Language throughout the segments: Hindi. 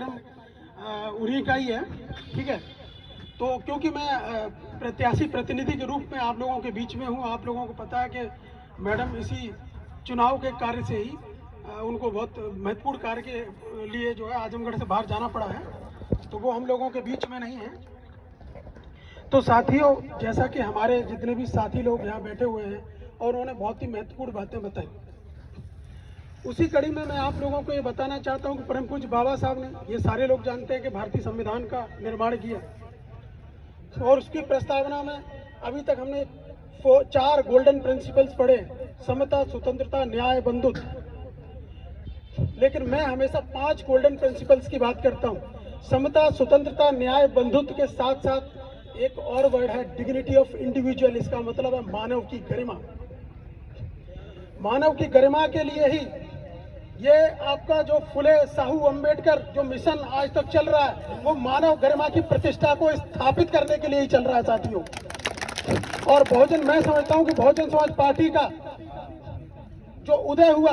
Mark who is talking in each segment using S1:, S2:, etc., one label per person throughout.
S1: उन्हीं का ही है। ठीक है, तो क्योंकि मैं प्रत्याशी प्रतिनिधि के रूप में आप लोगों के बीच में हूँ, आप लोगों को पता है कि मैडम इसी चुनाव के कार्य से ही उनको बहुत महत्वपूर्ण कार्य के लिए जो है आजमगढ़ से बाहर जाना पड़ा है, तो वो हम लोगों के बीच में नहीं है। तो साथियों, जैसा कि हमारे जितने भी साथी लोग यहाँ बैठे हुए हैं और उन्होंने बहुत ही महत्वपूर्ण बातें बताई, उसी कड़ी में मैं आप लोगों को ये बताना चाहता हूँ कि परम पूज्य बाबा साहब ने, ये सारे लोग जानते हैं कि भारतीय संविधान का निर्माण किया, और उसकी प्रस्तावना में अभी तक हमने 4 गोल्डन प्रिंसिपल्स पढ़े: समता, स्वतंत्रता, न्याय, बंधुत्व। लेकिन मैं हमेशा 5 गोल्डन प्रिंसिपल्स की बात करता हूँ। समता, स्वतंत्रता, न्याय, बंधुत्व के साथ साथ एक और वर्ड है डिग्निटी ऑफ इंडिविजुअल। इसका मतलब है मानव की गरिमा। मानव की गरिमा के लिए ही ये आपका जो फुले साहू अम्बेडकर जो मिशन आज तक चल रहा है, वो मानव गरिमा की प्रतिष्ठा को स्थापित करने के लिए ही चल रहा है साथियों। और बहुजन, मैं समझता हूं कि बहुजन समाज पार्टी का जो उदय हुआ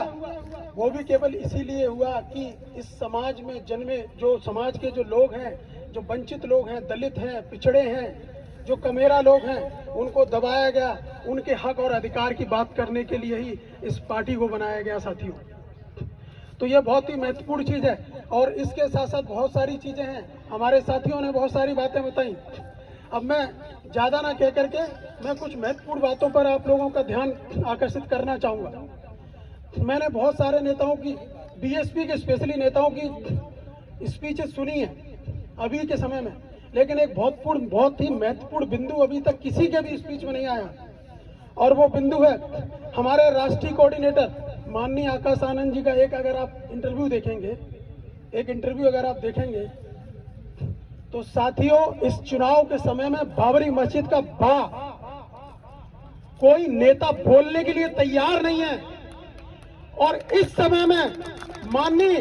S1: वो भी केवल इसीलिए हुआ कि इस समाज में जन्मे जो समाज के जो लोग हैं, जो वंचित लोग हैं, दलित हैं, पिछड़े हैं, जो कमेरा लोग हैं, उनको दबाया गया। उनके हक और अधिकार की बात करने के लिए ही इस पार्टी को बनाया गया साथियों। तो ये बहुत ही महत्वपूर्ण चीज है। और इसके साथ साथ बहुत सारी चीजें हैं, हमारे साथियों ने बहुत सारी बातें बताई। अब मैं ज्यादा ना कह करके मैं कुछ महत्वपूर्ण बातों पर आप लोगों का ध्यान आकर्षित करना चाहूंगा। मैंने बहुत सारे नेताओं की, बीएसपी के स्पेशली नेताओं की स्पीचेस सुनी है अभी के समय में, लेकिन एक बहुत ही महत्वपूर्ण बिंदु अभी तक किसी के भी स्पीच में नहीं आया, और वो बिंदु है हमारे राष्ट्रीय कोऑर्डिनेटर माननीय आकाश आनंद जी का। अगर आप इंटरव्यू देखेंगे तो साथियों, इस चुनाव के समय में बाबरी मस्जिद का बा कोई नेता बोलने के लिए तैयार नहीं है। और इस समय में माननीय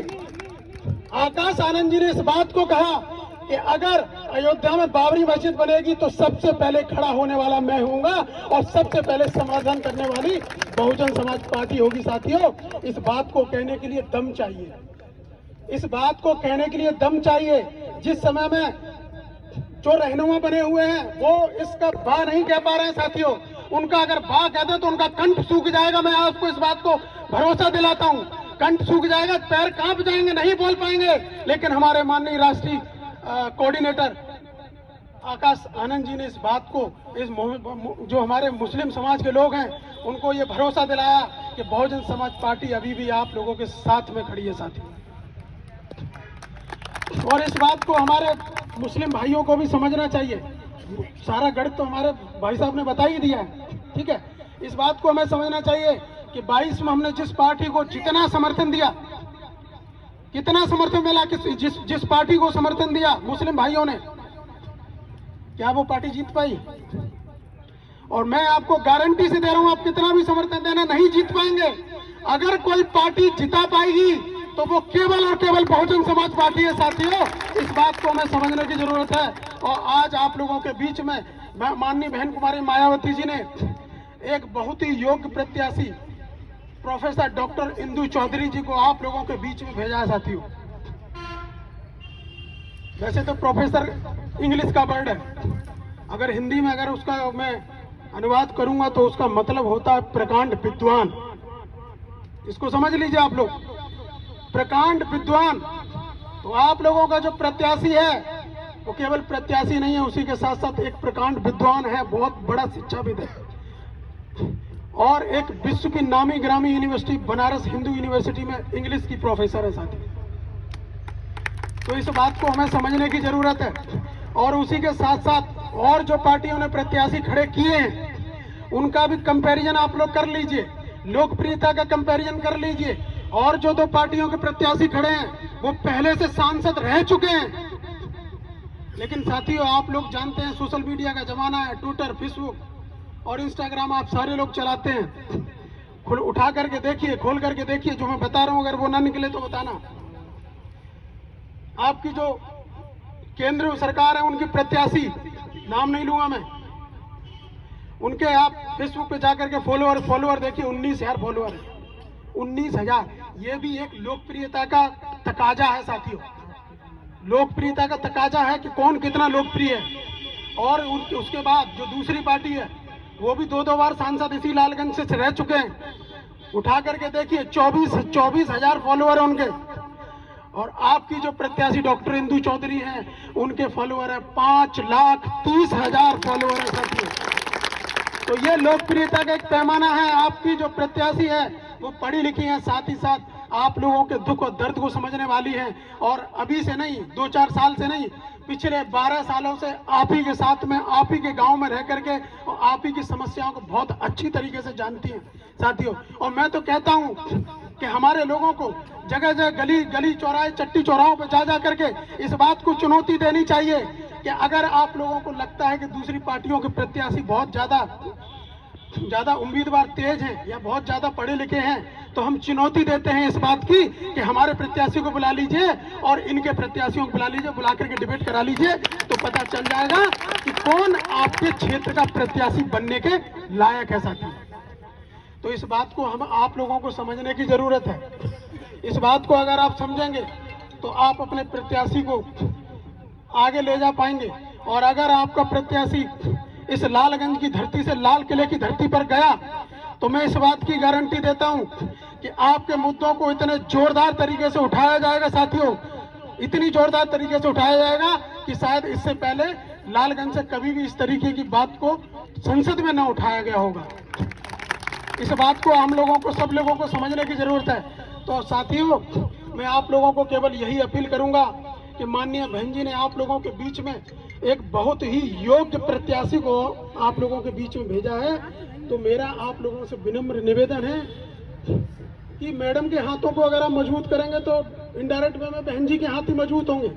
S1: आकाश आनंद जी ने इस बात को कहा कि अगर अयोध्या में बाबरी मस्जिद बनेगी तो सबसे पहले खड़ा होने वाला मैं होऊंगा और सबसे पहले समाधान करने वाली बहुजन समाज पार्टी होगी। साथियों, इस बात को कहने के लिए दम चाहिए, इस बात को कहने के लिए दम चाहिए। जिस समय में जो रहनुमा बने हुए हैं वो इसका बा नहीं कह पा रहे हैं साथियों, उनका अगर बा कहते तो उनका कंठ सूख जाएगा। मैं आपको इस बात को भरोसा दिलाता हूं, कंठ सूख जाएगा, पैर कांप जाएंगे, नहीं बोल पाएंगे। लेकिन हमारे माननीय राष्ट्रीय कोऑर्डिनेटर आकाश आनंद जी ने इस बात को, जो हमारे मुस्लिम समाज के लोग हैं उनको ये भरोसा दिलाया कि बहुजन समाज पार्टी अभी भी आप लोगों के साथ में खड़ी है साथियों। और इस बात को हमारे मुस्लिम भाइयों को भी समझना चाहिए। सारा गणित तो हमारे भाई साहब ने बता ही दिया है, ठीक है। इस बात को हमें समझना चाहिए कि 22 में हमने जिस पार्टी को जितना समर्थन दिया, कितना समर्थन मिला, जिस पार्टी को समर्थन दिया मुस्लिम भाइयों ने, क्या वो पार्टी जीत पाई? और मैं आपको गारंटी से दे रहा हूं, आप कितना भी समर्थन देना, नहीं जीत पाएंगे। अगर कोई पार्टी जिता पाएगी तो वो केवल और केवल बहुजन समाज पार्टी है साथियों। इस बात को हमें समझने की जरूरत है। और आज आप लोगों के बीच में माननीय बहन कुमारी मायावती जी ने एक बहुत ही योग्य प्रत्याशी प्रोफेसर डॉक्टर इंदु चौधरी जी को आप लोगों के बीच में भेजा है साथियों। वैसे तो प्रोफेसर इंग्लिश का वर्ड है, अगर हिंदी में अगर उसका मैं अनुवाद करूंगा तो उसका मतलब होता है प्रकांड विद्वान। इसको समझ लीजिए आप लोग, प्रकांड विद्वान। तो आप लोगों का जो प्रत्याशी है वो केवल प्रत्याशी नहीं है, उसी के साथ साथ एक प्रकांड विद्वान है, बहुत बड़ा शिक्षाविद है, और एक विश्व की नामी ग्रामी यूनिवर्सिटी बनारस हिंदू यूनिवर्सिटी में इंग्लिश की प्रोफेसर है साथी। तो इस बात को हमें समझने की जरूरत है। और उसी के साथ साथ और जो पार्टियों ने प्रत्याशी खड़े किए हैं उनका भी कंपैरिजन आप लोग कर लीजिए, लोकप्रियता का कंपैरिजन कर लीजिए। और जो 2 पार्टियों के प्रत्याशी खड़े हैं वो पहले से सांसद रह चुके हैं। लेकिन साथियों, आप लोग जानते हैं सोशल मीडिया का जमाना है, ट्विटर, फेसबुक और इंस्टाग्राम आप सारे लोग चलाते हैं। उठा करके देखिए, खोल करके देखिए, जो मैं बता रहा हूं अगर वो ना निकले तो बताना। आपकी जो केंद्र सरकार है उनकी प्रत्याशी, नाम नहीं लूंगा मैं, उनके आप फेसबुक पे जाकर के फॉलोअर देखिए, 19,000 फॉलोअर है। 19,000, ये भी एक लोकप्रियता का तकाजा है साथियों। लोकप्रियता का तकाजा है कि कौन कितना लोकप्रिय है। और उसके बाद जो दूसरी पार्टी है वो भी 2-2 बार सांसद इसी लालगंज से रह चुके हैं। उठा करके देखिए 24,000 फॉलोअर है उनके। और आपकी जो प्रत्याशी डॉक्टर इंदु चौधरी हैं उनके फॉलोअर है 5,30,000 फॉलोअर है साथियों। तो ये लोकप्रियता का एक पैमाना है। आपकी जो प्रत्याशी है वो पढ़ी लिखी है, साथ ही साथ आप लोगों के दुख और दर्द को समझने वाली है। और अभी से नहीं, 2-4 साल से नहीं, पिछले 12 सालों से आप ही के साथ में, आप ही के गांव में रह करके और आप ही की समस्याओं को बहुत अच्छी तरीके से जानती हैं साथियों। और मैं तो कहता हूं कि हमारे लोगों को जगह जगह गली चौराहे चट्टी चौराहों पर जा करके इस बात को चुनौती देनी चाहिए कि अगर आप लोगों को लगता है कि दूसरी पार्टियों के प्रत्याशी बहुत ज्यादा उम्मीदवार तेज हैं या बहुत ज्यादा पढ़े लिखे हैं, तो हम चुनौती देते हैं इस बात की कि हमारे प्रत्याशी को बुला लीजिए और इनके प्रत्याशियों को बुला लीजिए, बुला करके डिबेट करा लीजिए, तो पता चल जाएगा कि कौन आपके क्षेत्र का प्रत्याशी बनने के लायक है साथी। तो इस बात को हम आप लोगों को समझने की जरूरत है। इस बात को अगर आप समझेंगे तो आप अपने प्रत्याशी को आगे ले जा पाएंगे। और अगर आपका प्रत्याशी इस लालगंज की धरती से लाल किले की धरती पर गया तो मैं इस बात की गारंटी देता हूं कि आपके मुद्दों को इतने जोरदार तरीके से उठाया जाएगा साथियों, इतनी जोरदार तरीके से उठाया जाएगा कि शायद इससे पहले लालगंज से कभी भी इस तरीके की बात को संसद में न उठाया गया होगा। इस बात को हम लोगों को, सब लोगों को समझने की जरूरत है। तो साथियों, मैं आप लोगों को केवल यही अपील करूंगा कि माननीय बहन जी ने आप लोगों के बीच में एक बहुत ही योग्य प्रत्याशी को आप लोगों के बीच में भेजा है। तो मेरा आप लोगों से विनम्र निवेदन है कि मैडम के हाथों को अगर आप मजबूत करेंगे तो इनडायरेक्ट वे में बहन जी के हाथ ही मजबूत होंगे,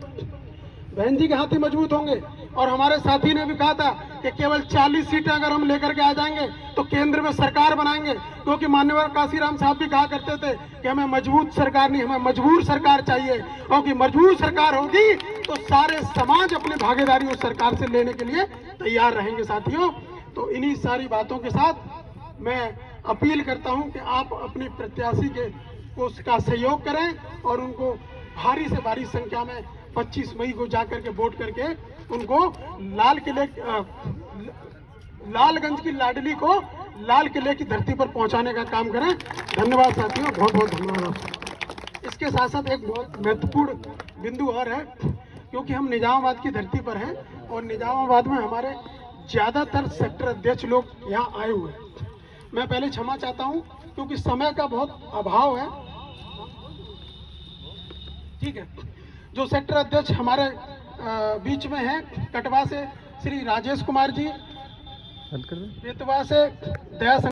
S1: बहन जी के हाथ ही मजबूत होंगे। और हमारे साथी ने भी कहा था कि केवल 40 सीटें अगर हम लेकर के आ जाएंगे तो केंद्र में सरकार बनाएंगे, क्योंकि मान्यवर काशीराम साहब भी कहा करते थे कि हमें मजबूत सरकार नहीं, हमें मजबूर सरकार चाहिए, क्योंकि मजबूर सरकार होगी तो सारे समाज अपनी भागीदारी उस सरकार से लेने के लिए तैयार रहेंगे साथियों। तो इन्हीं सारी बातों के साथ मैं अपील करता हूं कि आप अपनी प्रत्याशी को उसका सहयोग करें और उनको भारी से भारी संख्या में 25 मई को जाकर के वोट करके उनको लालगंज की लाडली को लाल किले की धरती पर पहुंचाने का काम करें। धन्यवाद साथियों, बहुत बहुत धन्यवाद। इसके साथ साथ एक बहुत महत्वपूर्ण बिंदु और है, क्योंकि हम निजामाबाद की धरती पर हैं और निजामाबाद में हमारे ज्यादातर सेक्टर अध्यक्ष लोग यहाँ आए हुए हैं। मैं पहले क्षमा चाहता हूँ क्योंकि समय का बहुत अभाव है। ठीक है, जो सेक्टर अध्यक्ष हमारे बीच में हैं, कटवा से श्री राजेश कुमार जी, बेतवा से दया